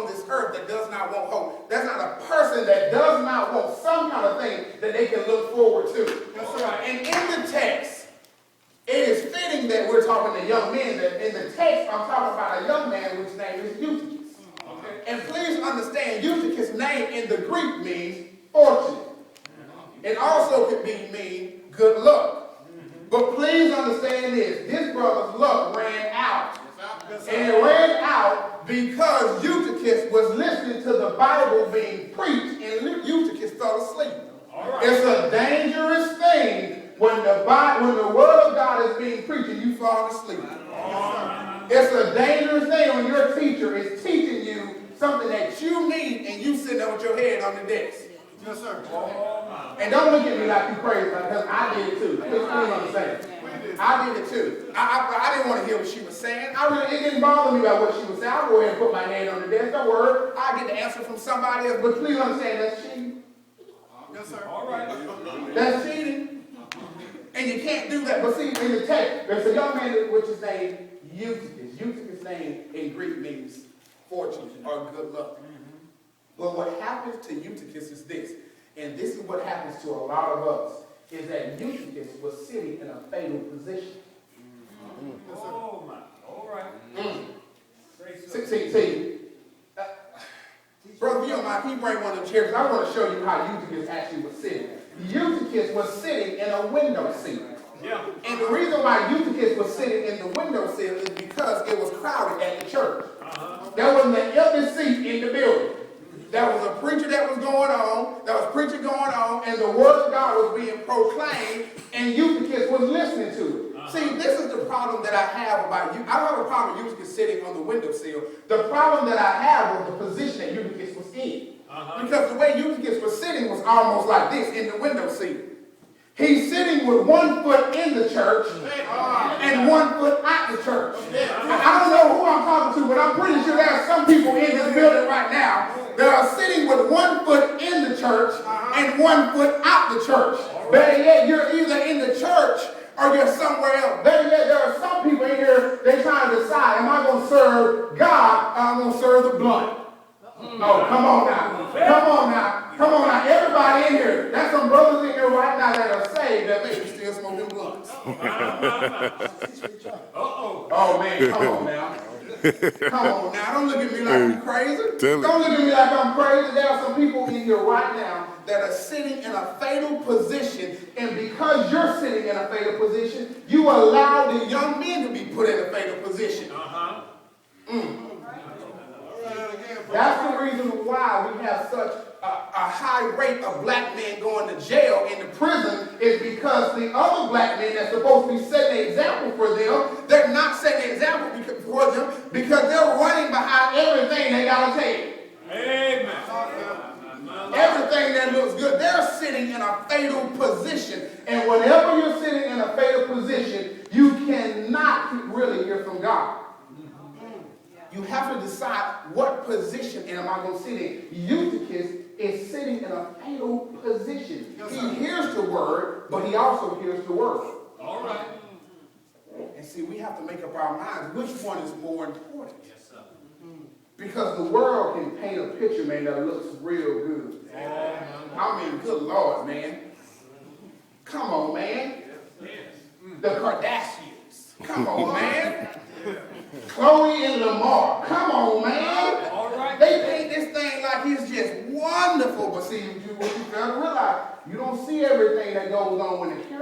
on this earth that does not want hope. There's not a person that does not want some kind of thing that they can look forward to. That's right. And in the text, it is fitting that we're talking to young men. That in the text, I'm talking about a young man whose name is Eutychus. Okay. And please understand, Eutychus' name in the Greek means fortunate. It also could mean good luck. But please understand this. This brother's luck ran out. And it ran out because Eutychus was listening to the Bible being preached and Eutychus fell asleep. Right. It's a dangerous thing when the word of God is being preached and you fall asleep. Right. It's a dangerous thing when your teacher is teaching you something that you need and you sitting there with your head on the desk. Yes, sir. And don't look at me like you crazy because I did it too. Please understand. I did it too. I didn't want to hear what she was saying. It didn't bother me about what she was saying. I'll go ahead and put my hand on the desk. Don't worry. I get the answer from somebody else. But please understand that's cheating. Yes, sir. All right. That's cheating. And you can't do that. But see, in the text, there's a young man which is named Eutychus. Eutychus' name in Greek means fortune or good luck. Well, what happens to Eutychus is this, and this is what happens to a lot of us, is that Eutychus was sitting in a fatal position. Oh, my. All right. See, Brother, if you don't mind, can you bring one of them chairs? I want to show you how Eutychus actually was sitting. Eutychus was sitting in a window seat. Yeah. And the reason why Eutychus was sitting in the window sill is because it was crowded at the church. There was an empty seat in the building. There was a preacher that was going on, there was preaching going on, and the word of God was being proclaimed, and Eutychus was listening to it. See, this is the problem that I have about you. I don't have a problem with Eutychus sitting on the windowsill. The problem that I have was the position that Eutychus was in. Because the way Eutychus was sitting was almost like this in the window seat. He's sitting with 1 foot in the church and 1 foot out the church. I don't know who I'm talking to, but I'm pretty sure there are some people in this building right now that are sitting with 1 foot in the church and 1 foot out the church. Better yet, you're either in the church or you're somewhere else. Better yet, there are some people in here, they're trying to decide, am I going to serve God or am I going to serve the blunt? Oh, come on now. Come on now. Come on now. Everybody in here. There's some brothers in here right now that are saved that maybe still smoking blunts. Oh, man. Come on now. Come on now. Don't look at me like I'm crazy. Don't look at me like I'm crazy. There are some people in here right now that are sitting in a fatal position. And because you're sitting in a fatal position, you allow the young men to be put in a fatal position. That's the reason why we have such a high rate of black men going to jail and to prison is because the other black men that's supposed to be setting an example for them, they're not setting an example for them because they're running behind everything they got to take. Amen. Everything that looks good, they're sitting in a fatal position. And whenever you're sitting in a fatal position, you cannot really hear from God. You have to decide what position am I going to sit in. Eutychus is sitting in a fatal position. He hears the word, but he also hears the word. All right. And see, we have to make up our minds which one is more important. Yes, sir. Because the world can paint a picture, man, that looks real good. I mean, good Lord, man. Come on, man. The Kardashians. Come on, man. Chloe and Lamar. Come on, man. All right. They paint this thing like it's just wonderful. But see, what you got to realize, you don't see everything that goes on when the camera